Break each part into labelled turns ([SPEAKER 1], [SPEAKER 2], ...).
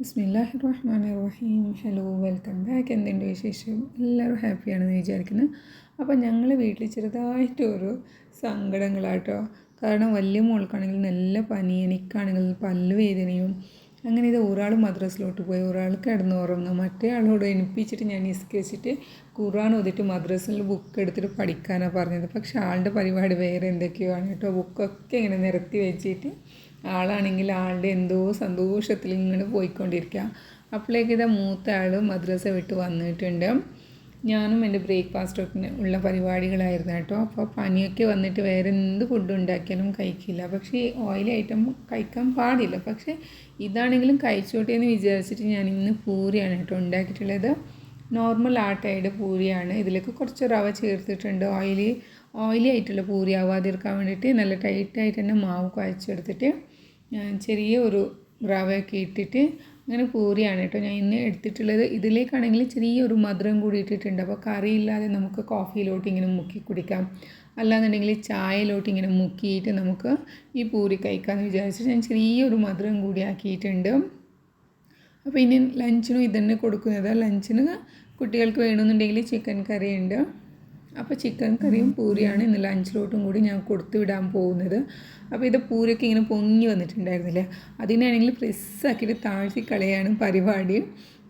[SPEAKER 1] ബിസ്മില്ലാഹിർ റഹ്മാനിർ റഹീം. Hello, welcome back. എന്തുണ്ട് വിശേഷം? എല്ലാവരും ഹാപ്പിയാണെന്ന് വിചാരിക്കുന്നു. അപ്പോൾ ഞങ്ങൾ വീട്ടിൽ ചെറുതായിട്ടൊരു സങ്കടങ്ങളാട്ടോ. കാരണം വലിയ മോൾക്കാണെങ്കിൽ നല്ല പനി, എനിക്കാണെങ്കിൽ പല്ല് വേദനയും. അങ്ങനെ ഇത് ഒരാൾ മദ്രസിലോട്ട് പോയി, ഒരാൾ കിടന്നുറങ്ങുക, മറ്റേ ആളോട് എണിപ്പിച്ചിട്ട് ഞാൻ നിസ്കരിച്ചിട്ട് ഖുർആൻ ഓതിയിട്ട് മദ്രസിൽ ബുക്ക് എടുത്തിട്ട് പഠിക്കാനാണ് പറഞ്ഞത്. പക്ഷേ ആളുടെ പരിപാടി വേറെ എന്തൊക്കെയോ ആണ് കേട്ടോ. ബുക്കൊക്കെ ഇങ്ങനെ നിരത്തി വെച്ചിട്ട് ആളാണെങ്കിൽ ആളുടെ എന്തോ സന്തോഷത്തിൽ ഇങ്ങനെ പോയിക്കൊണ്ടിരിക്കുക. അപ്പോഴേക്ക് ഇതാ മൂത്ത ആൾ മദ്രസ വിട്ട് വന്നിട്ടുണ്ട്. ഞാനും എൻ്റെ ബ്രേക്ക്ഫാസ്റ്റൊക്കെ ഉള്ള പരിപാടികളായിരുന്നു കേട്ടോ. അപ്പോൾ പനിയൊക്കെ വന്നിട്ട് വേറെ എന്ത് ഫുഡ് ഉണ്ടാക്കിയാലും കഴിക്കില്ല. പക്ഷേ ഓയിലി ഐറ്റം കഴിക്കാൻ പാടില്ല. പക്ഷേ ഇതാണെങ്കിലും കഴിച്ചോട്ടെ എന്ന് വിചാരിച്ചിട്ട് ഞാൻ ഇന്ന് പൂരിയാണ് കേട്ടോ ഉണ്ടാക്കിയിട്ടുള്ളത്. നോർമൽ ആട്ടയുടെ പൂരിയാണ്. ഇതിലേക്ക് കുറച്ച് റവ ചേർത്തിട്ടുണ്ട്. ഓയിലി ആയിട്ടുള്ള പൂരി ആവാതിരിക്കാൻ വേണ്ടിയിട്ട് നല്ല ടൈറ്റായിട്ട് തന്നെ മാവ് കുഴച്ചെടുത്തിട്ട് ചെറിയ ഒരു റവയൊക്കെ ഇട്ടിട്ട് അങ്ങനെ പൂരിയാണ് കേട്ടോ ഞാൻ ഇന്ന് എടുത്തിട്ടുള്ളത്. ഇതിലേക്കാണെങ്കിൽ ചെറിയൊരു മധുരം കൂടി ഇട്ടിട്ടുണ്ട്. അപ്പോൾ കറിയില്ലാതെ നമുക്ക് കോഫിയിലോട്ട് ഇങ്ങനെ മുക്കി കുടിക്കാം, അല്ലാന്നുണ്ടെങ്കിൽ ചായയിലോട്ട് ഇങ്ങനെ മുക്കിയിട്ട് നമുക്ക് ഈ പൂരി കഴിക്കാമെന്ന് വിചാരിച്ചിട്ട് ഞാൻ ചെറിയൊരു മധുരം കൂടി ആക്കിയിട്ടുണ്ട്. അപ്പോൾ ഇനി ലഞ്ചിനും ഇതന്നെ കൊടുക്കുന്നത്. ലഞ്ചിന് കുട്ടികൾക്ക് വേണമെന്നുണ്ടെങ്കിൽ ചിക്കൻ കറി ഉണ്ട്. അപ്പോൾ ചിക്കൻ കറിയും പൂരിയാണ് ഇന്ന് ലഞ്ചിലോട്ടും കൂടി ഞാൻ കൊടുത്തു വിടാൻ പോകുന്നത്. അപ്പോൾ ഇത് പൂരിയൊക്കെ ഇങ്ങനെ പൊങ്ങി വന്നിട്ടുണ്ടായിരുന്നില്ലേ, അതിനാണെങ്കിൽ പ്രസ്സാക്കിയിട്ട് താഴ്ത്തി കളയാണ് പരിപാടി.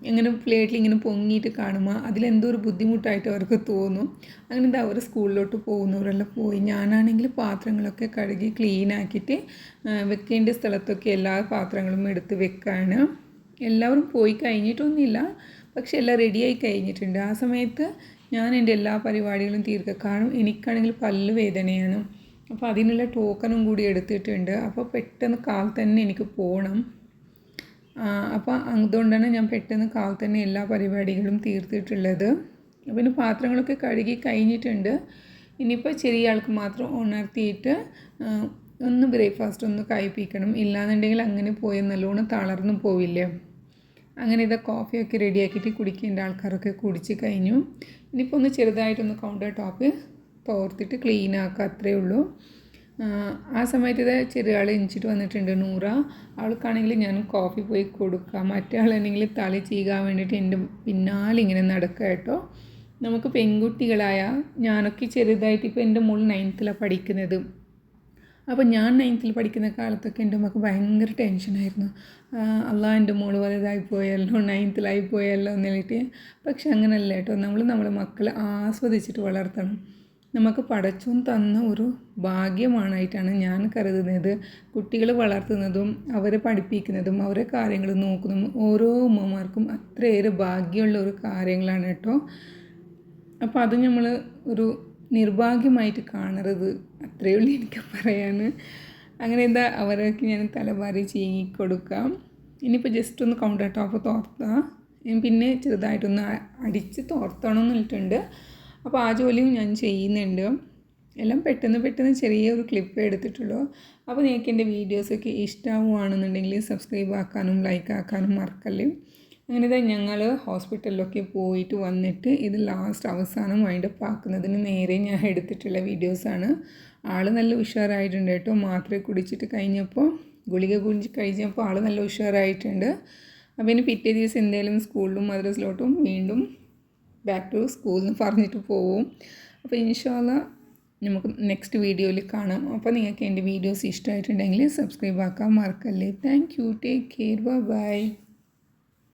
[SPEAKER 1] ഇങ്ങനെ പ്ലേറ്റിൽ ഇങ്ങനെ പൊങ്ങിയിട്ട് കാണുമ്പോൾ അതിലെന്തോ ഒരു ബുദ്ധിമുട്ടായിട്ട് അവർക്ക് തോന്നും. അങ്ങനെ എന്താ അവർ സ്കൂളിലോട്ട് പോകുന്നവരെല്ലാം പോയി. ഞാനാണെങ്കിൽ പാത്രങ്ങളൊക്കെ കഴുകി ക്ലീനാക്കിയിട്ട് വെക്കേണ്ട സ്ഥലത്തൊക്കെ എല്ലാ പാത്രങ്ങളും എടുത്ത് വെക്കാണ്. എല്ലാവരും പോയി കഴിഞ്ഞിട്ടൊന്നുമില്ല, പക്ഷെ എല്ലാം റെഡിയായി കഴിഞ്ഞിട്ടുണ്ട്. ആ സമയത്ത് ഞാൻ എൻ്റെ എല്ലാ പരിപാടികളും തീർക്കുക. കാരണം എനിക്കാണെങ്കിൽ പല്ല് വേദനയാണ്. അപ്പോൾ അതിനുള്ള ടോക്കണും കൂടി എടുത്തിട്ടുണ്ട്. അപ്പോൾ പെട്ടെന്ന് കാൽ തന്നെ എനിക്ക് പോകണം. അപ്പോൾ അതുകൊണ്ടാണ് ഞാൻ പെട്ടെന്ന് കാൽ തന്നെ എല്ലാ പരിപാടികളും തീർത്തിട്ടുള്ളത്. പിന്നെ പാത്രങ്ങളൊക്കെ കഴുകി കഴിഞ്ഞിട്ടുണ്ട്. ഇനിയിപ്പോൾ ചെറിയ ആൾക്ക് മാത്രം ഉണർത്തിയിട്ട് ഒന്ന് ബ്രേക്ക്ഫാസ്റ്റ് ഒന്ന് കഴിപ്പിക്കണം. ഇല്ലാന്നുണ്ടെങ്കിൽ അങ്ങനെ പോയാൽ നല്ലോണം തളർന്നു പോവില്ലേ. അങ്ങനെ ഇതാ കോഫിയൊക്കെ റെഡിയാക്കിയിട്ട് കുടിക്കേണ്ട ആൾക്കാരൊക്കെ കുടിച്ച് കഴിഞ്ഞു. ഇനിയിപ്പോൾ ഒന്ന് ചെറുതായിട്ടൊന്ന് കൗണ്ടർ ടോപ്പ് തോർത്തിട്ട് ക്ലീൻ ആക്കുക, അത്രയേ ഉള്ളൂ. ആ സമയത്ത് ഇത് ചെറിയ ആൾ എണിച്ചിട്ട് വന്നിട്ടുണ്ട്, നൂറ. അവൾക്കാണെങ്കിൽ ഞാൻ കോഫി പോയി കൊടുക്കുക. മറ്റേ ആളാണെങ്കിൽ തല ചീകാൻ വേണ്ടിയിട്ട് എൻ്റെ പിന്നാലെ ഇങ്ങനെ നടക്കുക കേട്ടോ. നമുക്ക് പെൺകുട്ടികളായ ഞാനൊക്കെ ചെറുതായിട്ട് ഇപ്പോൾ എൻ്റെ മോൾ 9th പഠിക്കുന്നത്. അപ്പോൾ ഞാൻ 9th പഠിക്കുന്ന കാലത്തൊക്കെ എൻ്റെ അമ്മക്ക് ഭയങ്കര ടെൻഷനായിരുന്നു. എൻ്റെ മോള് വലുതായി പോയല്ലോ, 9th പോയല്ലോ എന്നിട്ട്. പക്ഷെ അങ്ങനെയല്ല കേട്ടോ. നമ്മളെ മക്കളെ ആസ്വദിച്ചിട്ട് വളർത്തണം. നമുക്ക് പടച്ചോൻ തന്ന ഒരു ഭാഗ്യമാണായിട്ടാണ് ഞാൻ കരുതുന്നത്. കുട്ടികൾ വളർത്തുന്നതും അവരെ പഠിപ്പിക്കുന്നതും അവരെ കാര്യങ്ങൾ നോക്കുന്നതും ഓരോ ഉമ്മമാർക്കും അത്രയേറെ ഭാഗ്യമുള്ള ഒരു കാര്യങ്ങളാണ് കേട്ടോ. അപ്പോൾ അത് നമ്മൾ ഒരു നിർഭാഗ്യമായിട്ട് കാണരുത്, അത്രയേ ഉള്ളൂ എനിക്ക് പറയാൻ. അങ്ങനെ എന്താ അവരൊക്കെ ഞാൻ തലവാരി ചീങ്ങിക്കൊടുക്കാം. ഇനിയിപ്പോൾ ജസ്റ്റ് ഒന്ന് കൗണ്ടർ ടോപ്പ് തോർത്താം, പിന്നെ ചെറുതായിട്ടൊന്ന് അടിച്ച് തോർത്തണമെന്നിട്ടുണ്ട്. അപ്പോൾ ആ ജോലിയും ഞാൻ ചെയ്യുന്നുണ്ട്. എല്ലാം പെട്ടെന്ന് ചെറിയൊരു ക്ലിപ്പ് എടുത്തിട്ടുള്ളൂ. അപ്പോൾ നിങ്ങൾക്ക് എൻ്റെ വീഡിയോസൊക്കെ ഇഷ്ടമാവുകയാണെന്നുണ്ടെങ്കിൽ സബ്സ്ക്രൈബ് ആക്കാനും ലൈക്ക് ആക്കാനും മറക്കല്ലേ. അങ്ങനെ ഇതാ ഞങ്ങൾ ഹോസ്പിറ്റലിലൊക്കെ പോയിട്ട് വന്നിട്ട് ഇത് ലാസ്റ്റ് അവസാനം വൈൻഡപ്പ് ആക്കുന്നതിന് നേരെ ഞാൻ എടുത്തിട്ടുള്ള വീഡിയോസാണ്. ആൾ നല്ല ഉഷാറായിട്ടുണ്ട് കേട്ടോ. മാത്രമേ കുടിച്ചിട്ട് കഴിഞ്ഞപ്പോൾ ഗുളിക കുടിച്ച് കഴിഞ്ഞപ്പോൾ ആൾ നല്ല ഉഷാറായിട്ടുണ്ട്. അപ്പോൾ ഇനി പിറ്റേ ദിവസം എന്തായാലും സ്കൂളിലും മദ്രസിലോട്ടും വീണ്ടും ബാക്ക് ടു സ്കൂൾ എന്ന് പറഞ്ഞിട്ട് പോവും. അപ്പോൾ ഇൻഷാ അല്ലാഹ് നമുക്ക് നെക്സ്റ്റ് വീഡിയോയിൽ കാണാം. അപ്പോൾ നിങ്ങൾക്ക് എൻ്റെ വീഡിയോസ് ഇഷ്ടമായിട്ടുണ്ടെങ്കിൽ സബ്സ്ക്രൈബ് ആക്കാൻ മറക്കല്ലേ. Thank you. Take care. By.